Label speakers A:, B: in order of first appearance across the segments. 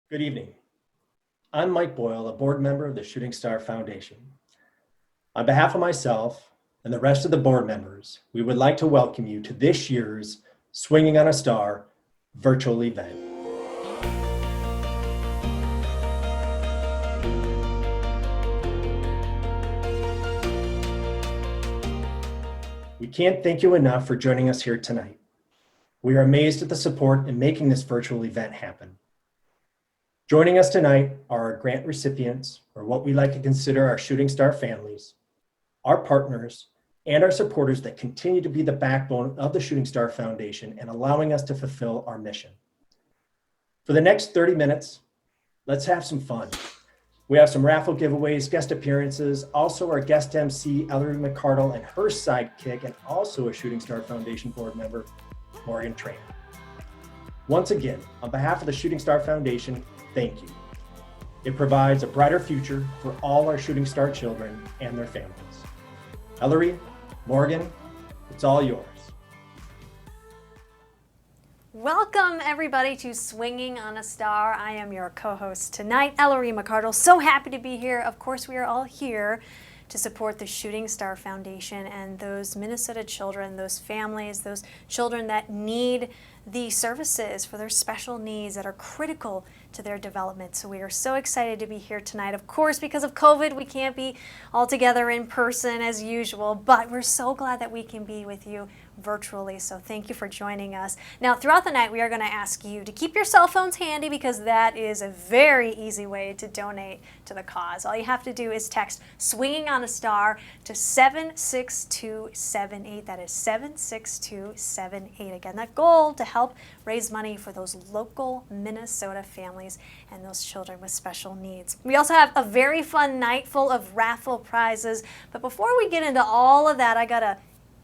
A: Good evening. I'm Mike Boyle, a board member of the Shooting Star Foundation. On behalf of myself and the rest of the board members, we would like to welcome you to this year's Swinging on a Star virtual event. We can't thank you enough for joining us here tonight. We are amazed at the support in making this virtual event happen. Joining us tonight are our grant recipients, or what we like to consider our Shooting Star families, our partners, and our supporters that continue to be the backbone of the Shooting Star Foundation and allowing us to fulfill our mission. For the next 30 minutes, let's have some fun. We have some raffle giveaways, guest appearances, also our guest MC, Ellery McCardle, and her sidekick, and also a Shooting Star Foundation board member, Morgan Trainer. Once again, on behalf of the Shooting Star Foundation, thank you. It provides a brighter future for all our Shooting Star children and their families. Ellery, Morgan, it's all yours.
B: Welcome everybody to Swinging on a Star. I am your co-host tonight, Ellery McCardle. So happy to be here. Of course, we are all here to support the Shooting Star Foundation and those Minnesota children, those families, those children that need the services for their special needs that are critical to their development. So we are so excited to be here tonight. Of course, because of COVID, we can't be all together in person as usual, but we're so glad that we can be with you virtually. So thank you for joining us. Now, throughout the night, we are going to ask you to keep your cell phones handy because that is a very easy way to donate to the cause. All you have to do is text Swinging on a Star to 76278. That is 76278. Again, that goal to help raise money for those local Minnesota families and those children with special needs. We also have a very fun night full of raffle prizes. But before we get into all of that, I got to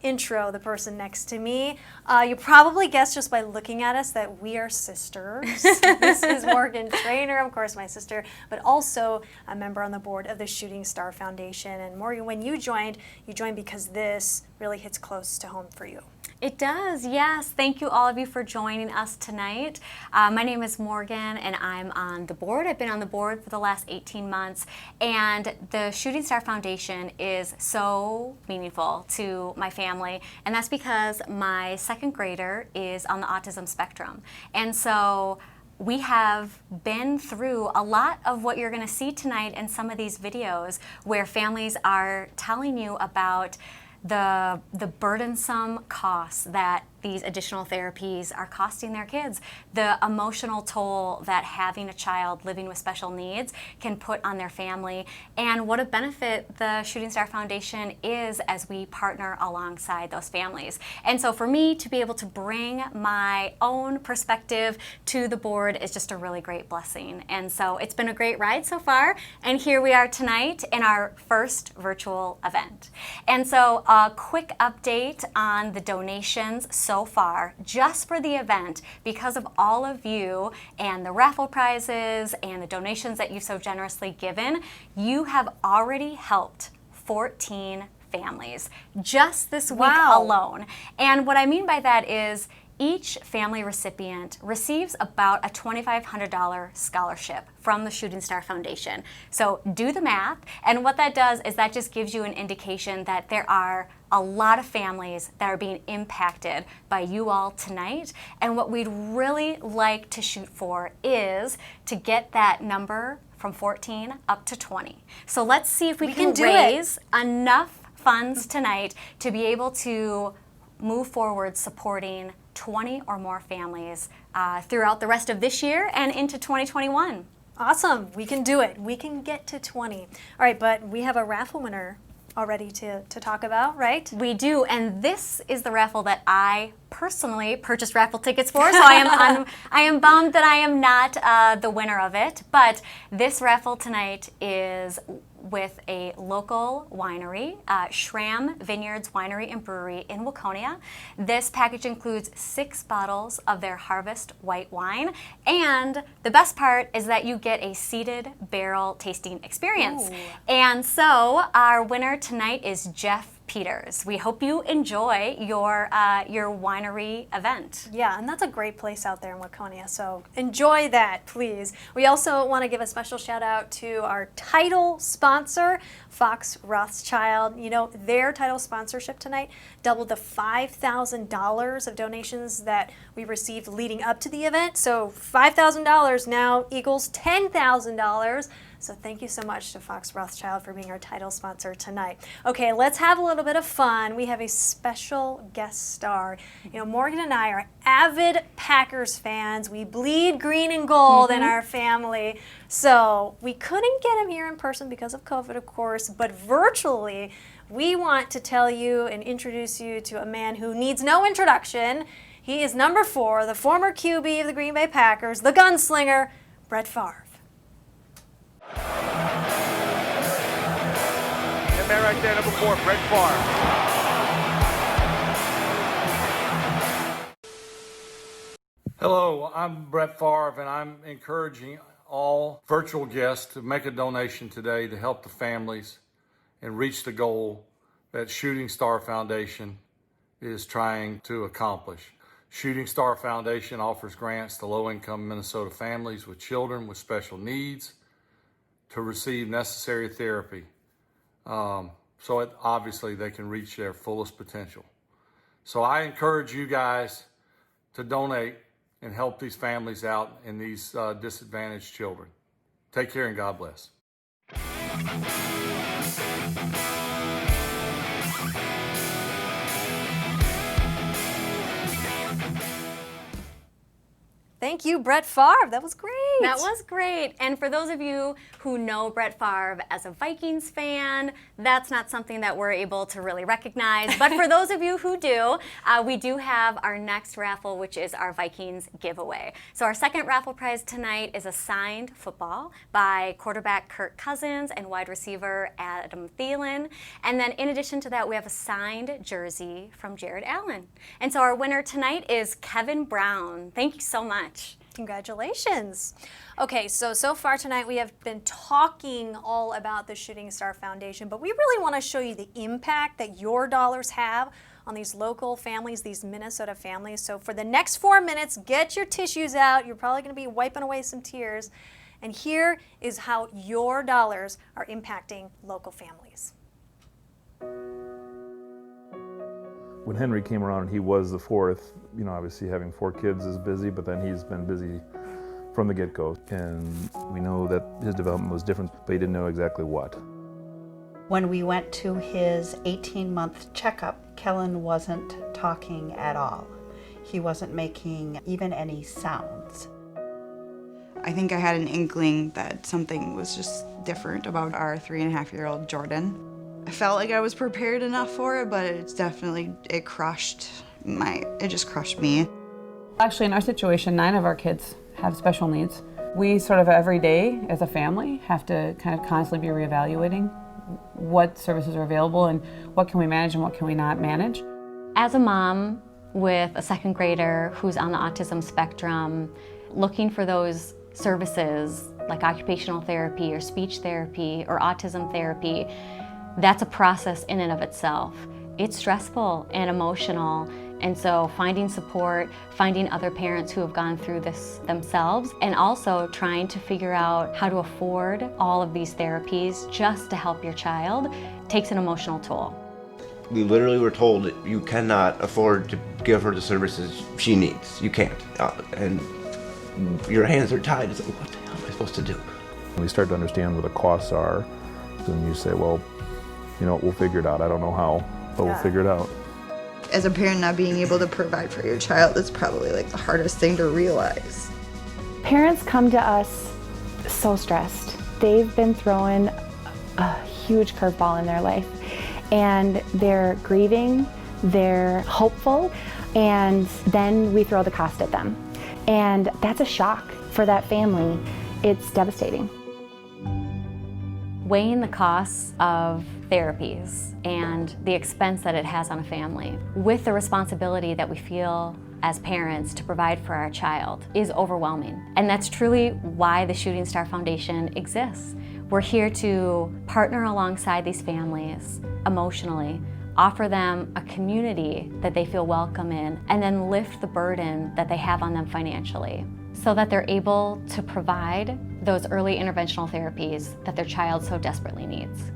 B: intro the person next to me. You probably guessed just by looking at us that we are sisters. This is Morgan Trainer, of course, my sister, but also a member on the board of the Shooting Star Foundation. And Morgan, when you joined because this really hits close to home for you.
C: It does, yes. Thank you all of you for joining us tonight. My name is Morgan and I'm on the board. I've been on the board for the last 18 months, and the Shooting Star Foundation is so meaningful to my family, and that's because my second grader is on the autism spectrum. And so we have been through a lot of what you're going to see tonight in some of these videos where families are telling you about the burdensome costs that these additional therapies are costing their kids, the emotional toll that having a child living with special needs can put on their family, and what a benefit the Shooting Star Foundation is as we partner alongside those families. And so for me to be able to bring my own perspective to the board is just a really great blessing. And so it's been a great ride so far, and here we are tonight in our first virtual event. And so a quick update on the donations so far, just for the event, because of all of you and the raffle prizes and the donations that you've so generously given, you have already helped 14 families just this week alone. And what I mean by that is each family recipient receives about a $2,500 scholarship from the Shooting Star Foundation. So do the math, and what that does is that just gives you an indication that there are a lot of families that are being impacted by you all tonight. And what we'd really like to shoot for is to get that number from 14 up to 20. So let's see if we can raise enough funds tonight to be able to move forward supporting 20 or more families throughout the rest of this year and into 2021.
B: Awesome, we can do it. We can get to 20. All right, but we have a raffle winner already to talk about, right?
C: We do, and this is the raffle that I personally purchased raffle tickets for, so I am bummed that I am not the winner of it, but this raffle tonight is with a local winery, Schramm Vineyards Winery and Brewery in Waconia. This package includes 6 bottles of their Harvest white wine, and the best part is that you get a seated barrel tasting experience. Ooh. And so our winner tonight is Jeff Peters. We hope you enjoy your winery event.
B: Yeah, and that's a great place out there in Waconia, so enjoy that, please. We also want to give a special shout out to our title sponsor, Fox Rothschild. You know, their title sponsorship tonight doubled the $5,000 of donations that we received leading up to the event. So $5,000 now equals $10,000. So thank you so much to Fox Rothschild for being our title sponsor tonight. Okay, let's have a little bit of fun. We have a special guest star. You know, Morgan and I are avid Packers fans. We bleed green and gold in our family. So we couldn't get him here in person because of COVID, of course, but virtually, we want to tell you and introduce you to a man who needs no introduction. He is number 4, the former QB of the Green Bay Packers, the gunslinger, Brett Favre.
D: And man right there, number 4, Brett Favre.
E: Hello, I'm Brett Favre, and I'm encouraging all virtual guests to make a donation today to help the families and reach the goal that Shooting Star Foundation is trying to accomplish. Shooting Star Foundation offers grants to low-income Minnesota families with children with special needs to receive necessary therapy, so obviously they can reach their fullest potential. So I encourage you guys to donate and help these families out and these disadvantaged children. Take care and God bless.
B: Thank you, Brett Favre. That was great.
C: That was great. And for those of you who know Brett Favre as a Vikings fan, that's not something that we're able to really recognize. But for those of you who do, we do have our next raffle, which is our Vikings giveaway. So our second raffle prize tonight is a signed football by quarterback Kirk Cousins and wide receiver Adam Thielen. And then in addition to that, we have a signed jersey from Jared Allen. And so our winner tonight is Kevin Brown. Thank you so much.
B: Congratulations. Okay, so far tonight we have been talking all about the Shooting Star Foundation, but we really want to show you the impact that your dollars have on these local families, these Minnesota families. So for the next 4 minutes, get your tissues out. You're probably going to be wiping away some tears. And here is how your dollars are impacting local families.
F: When Henry came around, he was the 4th. You know, obviously having 4 kids is busy, but then he's been busy from the get-go. And we know that his development was different, but he didn't know exactly what.
G: When we went to his 18-month checkup, Kellen wasn't talking at all. He wasn't making even any sounds.
H: I think I had an inkling that something was just different about our 3.5-year-old Jordan. I felt like I was prepared enough for it, but it just crushed me.
I: Actually, in our situation, 9 of our kids have special needs. We sort of every day as a family have to kind of constantly be reevaluating what services are available and what can we manage and what can we not manage.
C: As a mom with a second grader who's on the autism spectrum, looking for those services like occupational therapy or speech therapy or autism therapy, that's a process in and of itself. It's stressful and emotional, and so finding support, finding other parents who have gone through this themselves, and also trying to figure out how to afford all of these therapies just to help your child takes an emotional toll.
J: We literally were told that you cannot afford to give her the services she needs. You can't. And your hands are tied. It's like, what the hell am I supposed to do?
F: We start to understand what the costs are. Then you say, well, you know, we'll figure it out. I don't know how, but we'll figure it out.
H: As a parent, not being able to provide for your child is probably like the hardest thing to realize.
K: Parents come to us so stressed. They've been thrown a huge curveball in their life, and they're grieving, they're hopeful, and then we throw the cost at them. And that's a shock for that family. It's devastating.
C: Weighing the costs of therapies and the expense that it has on a family with the responsibility that we feel as parents to provide for our child is overwhelming. And that's truly why the Shooting Star Foundation exists. We're here to partner alongside these families emotionally, offer them a community that they feel welcome in, and then lift the burden that they have on them financially so that they're able to provide those early interventional therapies that their child so desperately needs.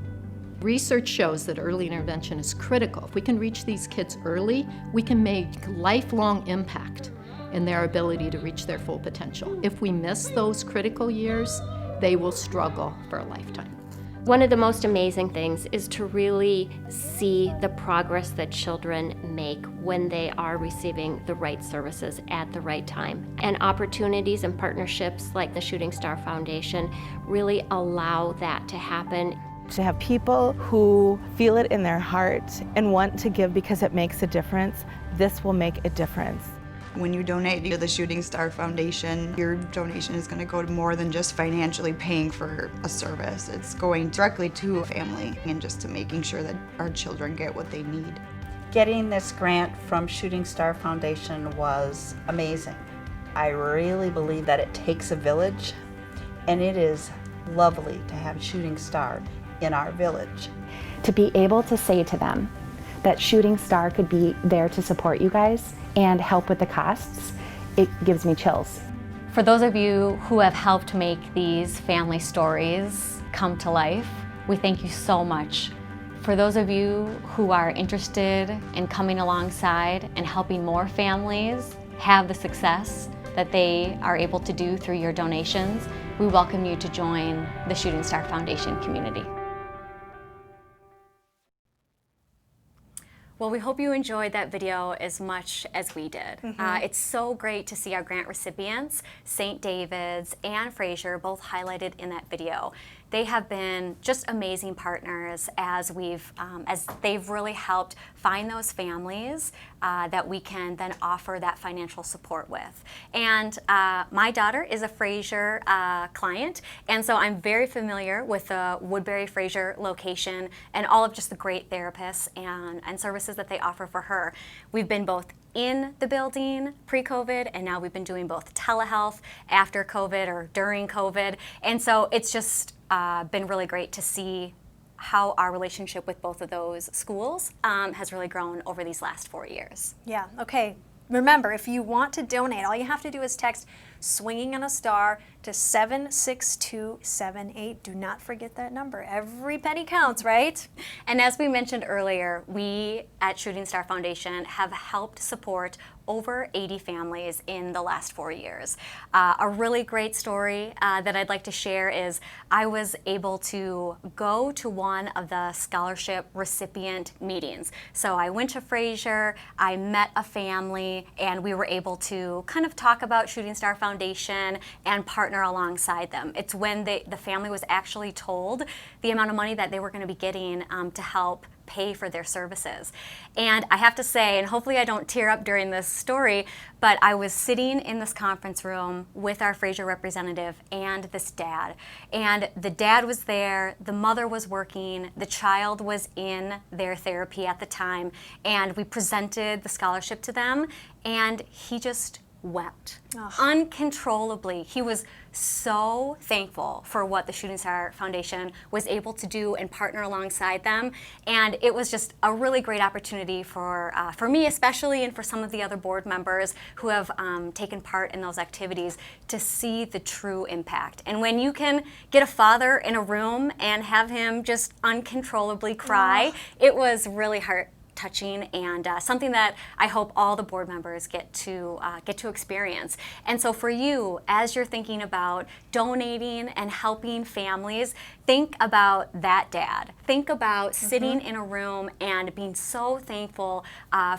L: Research shows that early intervention is critical. If we can reach these kids early, we can make lifelong impact in their ability to reach their full potential. If we miss those critical years, they will struggle for a lifetime.
M: One of the most amazing things is to really see the progress that children make when they are receiving the right services at the right time. And opportunities and partnerships like the Shooting Star Foundation really allow that to happen.
K: To have people who feel it in their heart and want to give because it makes a difference, this will make a difference.
H: When you donate to the Shooting Star Foundation, your donation is going to go to more than just financially paying for a service. It's going directly to a family and just to making sure that our children get what they need.
G: Getting this grant from Shooting Star Foundation was amazing. I really believe that it takes a village, and it is lovely to have Shooting Star in our village.
K: To be able to say to them that Shooting Star could be there to support you guys and help with the costs, it gives me chills.
C: For those of you who have helped make these family stories come to life, we thank you so much. For those of you who are interested in coming alongside and helping more families have the success that they are able to do through your donations, we welcome you to join the Shooting Star Foundation community. Well, we hope you enjoyed that video as much as we did. It's so great to see our grant recipients, St. David's and Fraser, both highlighted in that video. They have been just amazing partners as they've really helped find those families that we can then offer that financial support with. And my daughter is a Fraser client, and so I'm very familiar with the Woodbury-Fraser location and all of just the great therapists and services that they offer for her. We've been both in the building pre-COVID, and now we've been doing both telehealth after COVID or during COVID. And so it's just been really great to see how our relationship with both of those schools has really grown over these last 4 years.
B: Yeah, okay. Remember, if you want to donate, all you have to do is text Swinging on a Star to 76278. Do not forget that number. Every penny counts, right?
C: And as we mentioned earlier, we at Shooting Star Foundation have helped support over 80 families in the last 4 years. A really great story that I'd like to share is I was able to go to one of the scholarship recipient meetings. So I went to Fraser, I met a family, and we were able to kind of talk about Shooting Star Foundation and partner alongside them. It's when the family was actually told the amount of money that they were going to be getting to help pay for their services. And I have to say, and hopefully I don't tear up during this story, but I was sitting in this conference room with our Fraser representative and this dad. And the dad was there, the mother was working, the child was in their therapy at the time, and we presented the scholarship to them, and he just wept uncontrollably. He was so thankful for what the Shooting Star Foundation was able to do and partner alongside them, and it was just a really great opportunity for me especially, and for some of the other board members who have taken part in those activities, to see the true impact. And when you can get a father in a room and have him just uncontrollably cry, it was really touching, and something that I hope all the board members get to experience. And so for you, as you're thinking about donating and helping families, think about that dad. Think about sitting in a room and being so thankful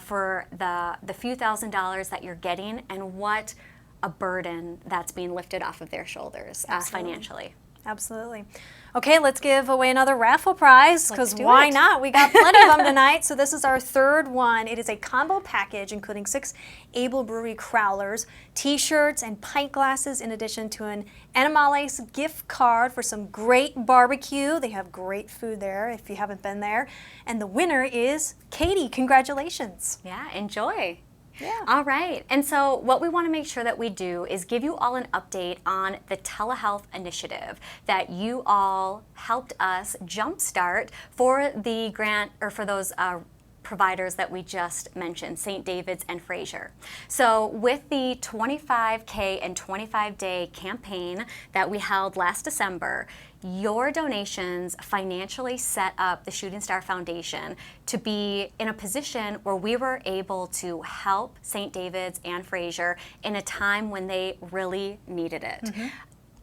C: for the few $1,000s that you're getting, and what a burden that's being lifted off of their shoulders financially.
B: Absolutely. Okay, let's give away another raffle prize, because
C: do
B: why
C: it.
B: not? We got plenty of them tonight. So this is our third one. It is a combo package including 6 Able Brewery Crowlers, t-shirts, and pint glasses, in addition to an Animales gift card for some great barbecue. They have great food there if you haven't been there. And the winner is Katie. Congratulations.
C: Yeah, enjoy.
B: Yeah.
C: All right, and so what we want to make sure that we do is give you all an update on the telehealth initiative that you all helped us jumpstart for the grant, or for those providers that we just mentioned, St. David's and Fraser. So with the 25K and 25-day campaign that we held last December, your donations financially set up the Shooting Star Foundation to be in a position where we were able to help St. David's and Fraser in a time when they really needed it.
B: Mm-hmm.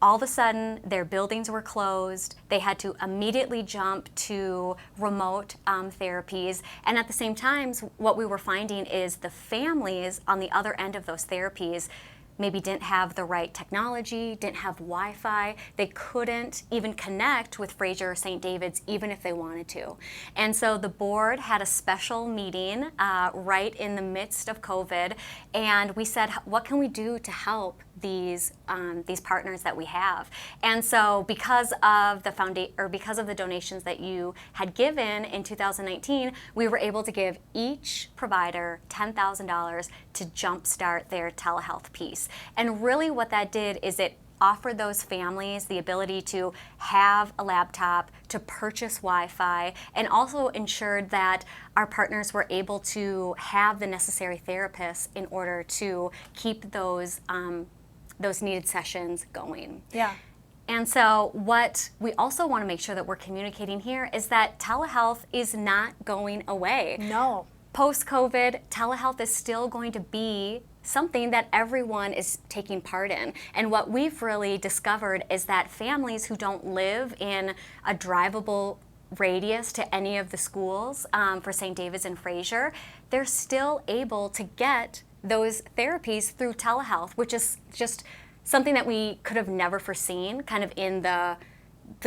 C: All of a sudden, their buildings were closed. They had to immediately jump to remote therapies. And at the same time, what we were finding is the families on the other end of those therapies maybe didn't have the right technology, didn't have Wi-Fi. They couldn't even connect with Fraser or St. David's even if they wanted to. And so the board had a special meeting right in the midst of COVID, and we said, what can we do to help these partners that we have? And so because of the donations that you had given in 2019, we were able to give each provider $10,000 to jumpstart their telehealth piece. And really what that did is it offered those families the ability to have a laptop, to purchase Wi-Fi, and also ensured that our partners were able to have the necessary therapists in order to keep those needed sessions going.
B: Yeah.
C: And so what we also want to make sure that we're communicating here is that telehealth is not going away.
B: No.
C: Post-COVID, telehealth is still going to be something that everyone is taking part in. And what we've really discovered is that families who don't live in a drivable radius to any of the schools for St. David's and Fraser, they're still able to get those therapies through telehealth, which is just something that we could have never foreseen kind of in the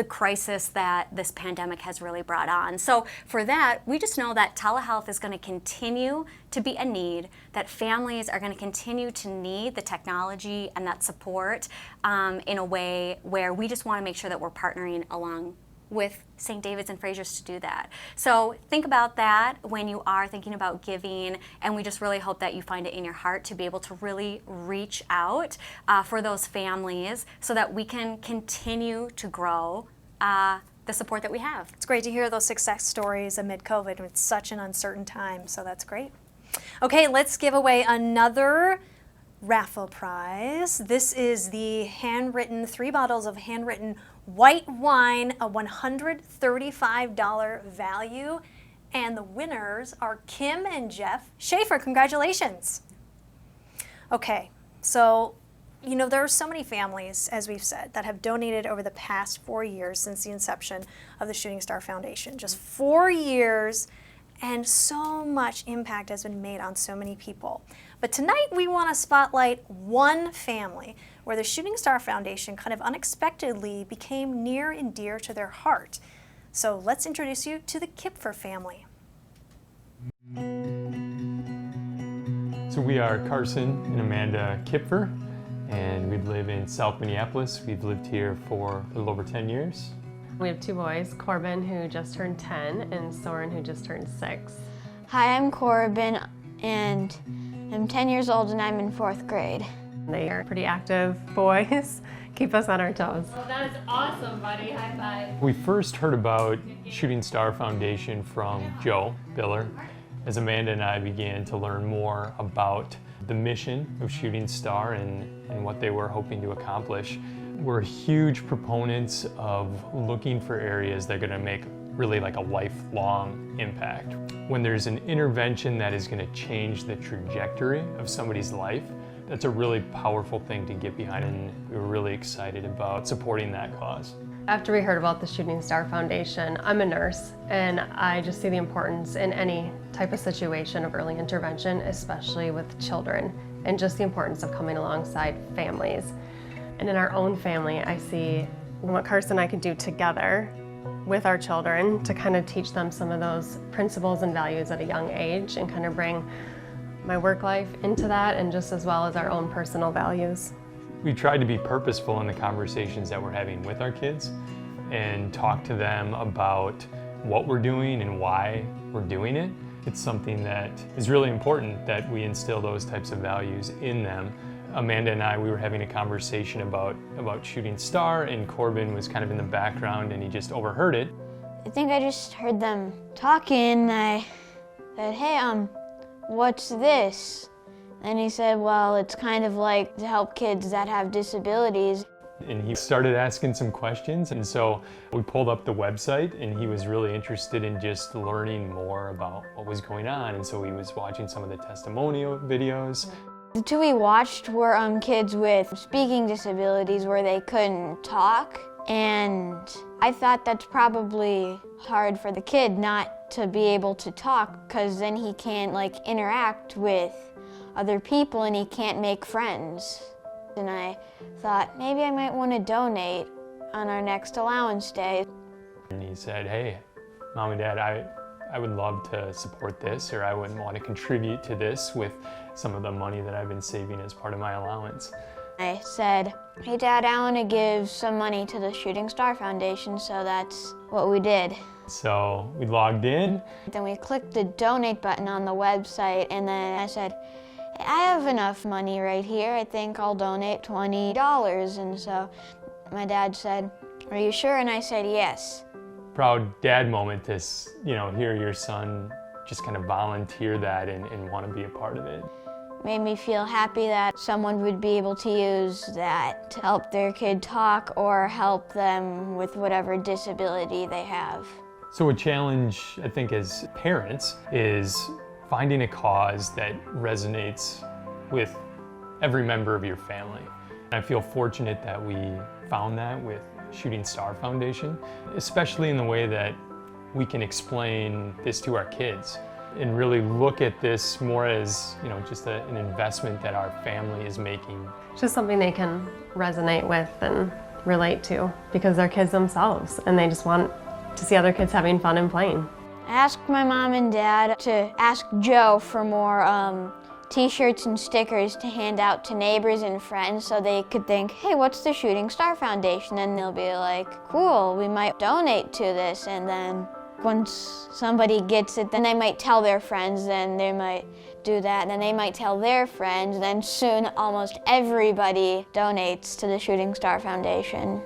C: crisis that this pandemic has really brought on. So for that, we just know that telehealth is going to continue to be a need, that families are going to continue to need the technology and that support in a way where we just want to make sure that we're partnering along with St. David's and Fraser's to do that. So think about that when you are thinking about giving, and we just really hope that you find it in your heart to be able to really reach out for those families so that we can continue to grow the support that we have.
B: It's great to hear those success stories amid COVID. It's such an uncertain time, so that's great. Okay, let's give away another raffle prize. This is the handwritten, 3 bottles of handwritten white wine, a $135 value, and the winners are Kim and Jeff Schaefer. Congratulations. Okay, so you know, there are so many families, as we've said, that have donated over the past 4 years since the inception of the Shooting Star Foundation. Just 4 years, and so much impact has been made on so many people. But tonight we want to spotlight one family where the Shooting Star Foundation kind of unexpectedly became near and dear to their heart. So let's introduce you to the Kipfer family.
N: So we are Carson and Amanda Kipfer, and we live in South Minneapolis. We've lived here for a little over 10 years.
O: We have 2 boys, Corbin, who just turned 10, and Soren, who just turned 6.
P: Hi, I'm Corbin, and I'm 10 years old, and I'm in 4th grade.
O: They are pretty active boys, keep us on our toes.
Q: Well, that is awesome, buddy. High five.
N: We first heard about Shooting Star Foundation from Joe Biller as Amanda and I began to learn more about the mission of Shooting Star and what they were hoping to accomplish. We're huge proponents of looking for areas that are going to make really like a lifelong impact. When there's an intervention that is going to change the trajectory of somebody's life, that's a really powerful thing to get behind, and we were really excited about supporting that cause.
O: After we heard about the Shooting Star Foundation, I'm a nurse, and I just see the importance in any type of situation of early intervention, especially with children, and just the importance of coming alongside families. And in our own family, I see what Carson and I can do together with our children to kind of teach them some of those principles and values at a young age and kind of bring my work life into that, and just as well as our own personal values.
N: We tried to be purposeful in the conversations that we're having with our kids and talk to them about what we're doing and why we're doing it. It's something that is really important that we instill those types of values in them. Amanda and I, we were having a conversation about Shooting Star, and Corbin was kind of in the background and he just overheard it.
P: I think I just heard them talking. I said, hey, what's this? And he said, well, it's kind of like to help kids that have disabilities.
N: And he started asking some questions, and so we pulled up the website, and he was really interested in just learning more about what was going on, and so he was watching some of the testimonial videos.
P: The two we watched were kids with speaking disabilities where they couldn't talk, and I thought that's probably hard for the kid not to be able to talk, because then he can't interact with other people and he can't make friends. And I thought maybe I might want to donate on our next allowance day.
N: And he said, hey, Mom and Dad, I would love to support this, or I wouldn't want to contribute to this with some of the money that I've been saving as part of my allowance.
P: I said, hey Dad, I want to give some money to the Shooting Star Foundation, so that's what we did.
N: So we logged in.
P: Then we clicked the donate button on the website, and then I said, I have enough money right here. I think I'll donate $20. And so my dad said, are you sure? And I said, yes.
N: Proud dad moment to hear your son just kind of volunteer that and want to be a part of it.
P: Made me feel happy that someone would be able to use that to help their kid talk or help them with whatever disability they have.
N: So a challenge, I think, as parents is finding a cause that resonates with every member of your family. I feel fortunate that we found that with Shooting Star Foundation, especially in the way that we can explain this to our kids and really look at this more as, just an investment that our family is making.
O: Just something they can resonate with and relate to, because they're kids themselves and they just want to see other kids having fun and playing.
P: I asked my mom and dad to ask Joe for more t-shirts and stickers to hand out to neighbors and friends so they could think, hey, what's the Shooting Star Foundation? And they'll be like, cool, we might donate to this. And then once somebody gets it, then they might tell their friends, then they might do that, then they might tell their friends, then soon almost everybody donates to the Shooting Star Foundation.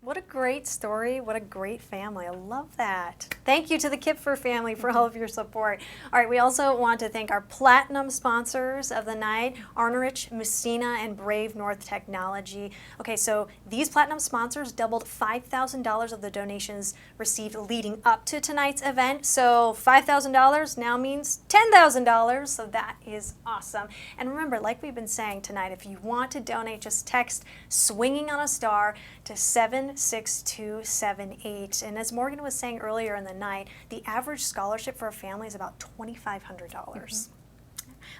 B: What a great story. What a great family. I love that. Thank you to the Kipfer family for all of your support. All right, we also want to thank our platinum sponsors of the night, Arnerich, Messina, and Brave North Technology. Okay, so these platinum sponsors doubled $5,000 of the donations received leading up to tonight's event. So $5,000 now means $10,000, so that is awesome. And remember, like we've been saying tonight, if you want to donate, just text Swinging on a Star to 76278. And as Morgan was saying earlier in the night, the average scholarship for a family is about $2,500.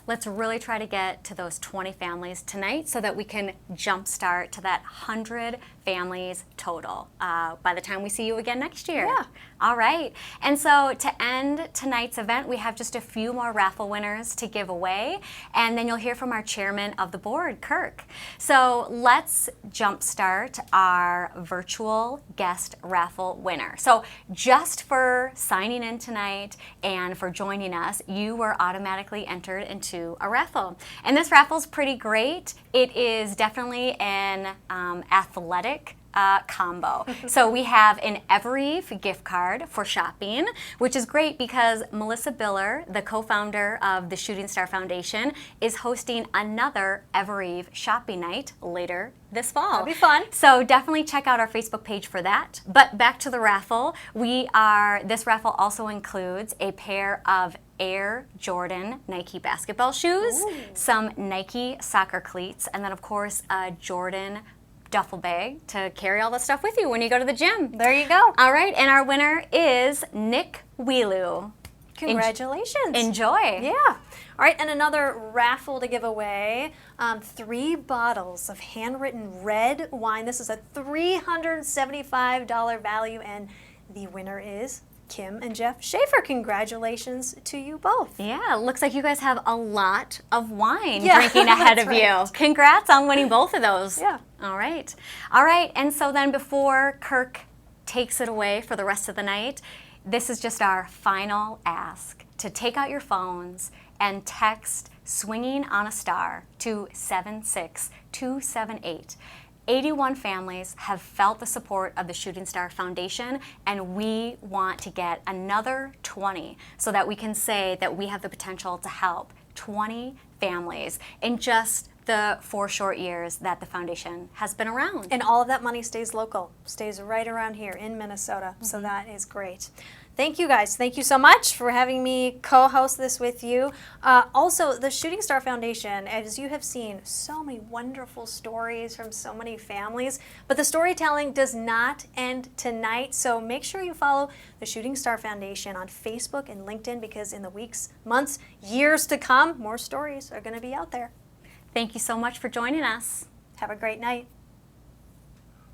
C: Let's really try to get to those 20 families tonight so that we can jumpstart to that 100 families total by the time we see you again next year.
B: Yeah.
C: All right. And so to end tonight's event, we have just a few more raffle winners to give away, and then you'll hear from our chairman of the board, Kirk. So let's jumpstart our virtual guest raffle winner. So just for signing in tonight and for joining us, you were automatically entered into a raffle. And this raffle is pretty great. It is definitely an athletic combo. So we have an Evereve gift card for shopping, which is great because Melissa Biller, the co-founder of the Shooting Star Foundation, is hosting another Evereve shopping night later this fall.
B: That'll be fun.
C: So definitely check out our Facebook page for that. But back to the raffle. This raffle also includes a pair of Air Jordan Nike basketball shoes, some Nike soccer cleats, and then of course a Jordan duffel bag to carry all the stuff with you when you go to the gym.
B: There you go.
C: All right, and our winner is Nick Wheelu.
B: Congratulations.
C: Enjoy.
B: Yeah. All right, and another raffle to give away. 3 bottles of handwritten red wine. This is a $375 value, and the winner is Kim and Jeff Schaefer. Congratulations to you both.
C: Yeah, looks like you guys have a lot of wine
B: Yeah,
C: drinking ahead of
B: that's
C: you.
B: right.
C: Congrats on winning both of those.
B: Yeah.
C: All right. All right, and so then before Kirk takes it away for the rest of the night, this is just our final ask to take out your phones and text Swinging on a Star to 76278. 81 families have felt the support of the Shooting Star Foundation, and we want to get another 20 so that we can say that we have the potential to help 20 families in just the 4 short years that the foundation has been around.
B: And all of that money stays local, stays right around here in Minnesota. So that is great. Thank you guys. Thank you so much for having me co-host this with you. Also, the Shooting Star Foundation, as you have seen, so many wonderful stories from so many families, but the storytelling does not end tonight. So make sure you follow the Shooting Star Foundation on Facebook and LinkedIn, because in the weeks, months, years to come, more stories are going to be out there.
C: Thank you so much for joining us.
B: Have a great night.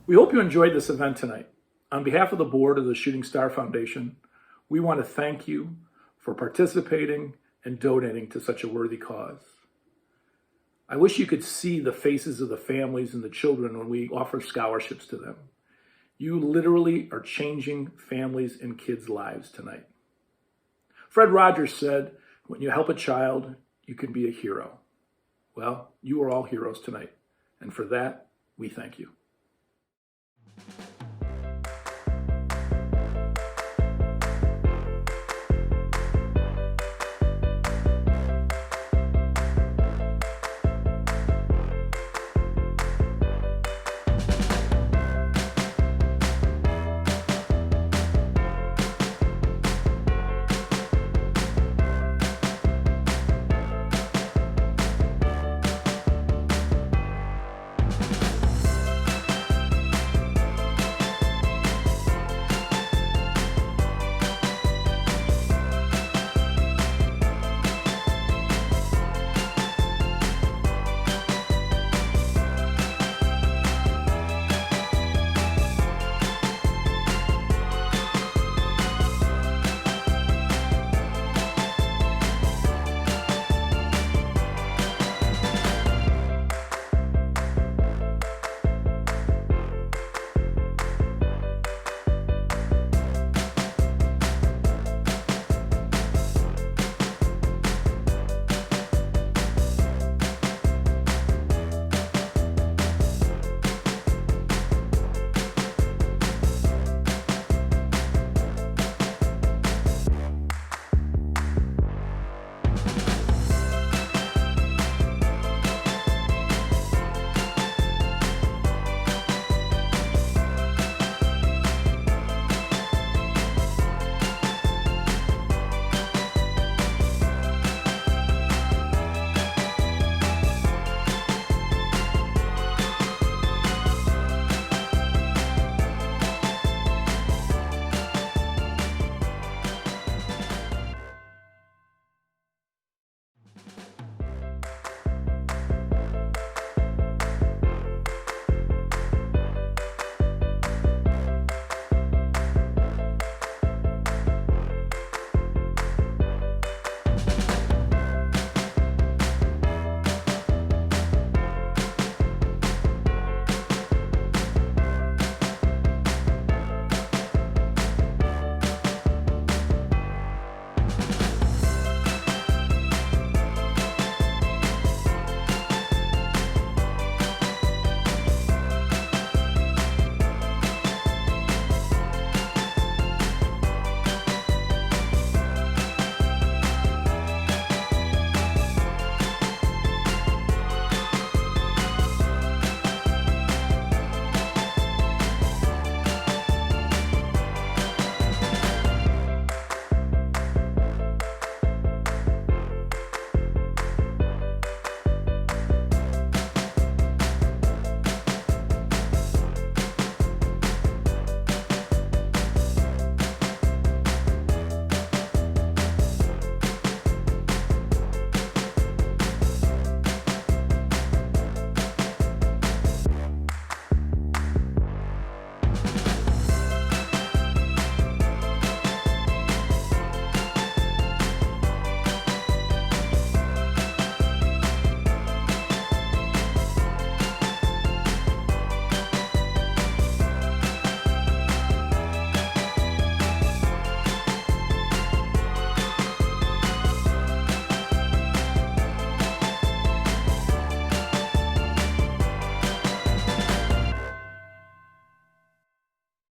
R: We hope you enjoyed this event tonight. On behalf of the board of the Shooting Star Foundation, we want to thank you for participating and donating to such a worthy cause. I wish you could see the faces of the families and the children when we offer scholarships to them. You literally are changing families and kids' lives tonight. Fred Rogers said, "When you help a child, you can be a hero." Well, you are all heroes tonight, and for that, we thank you.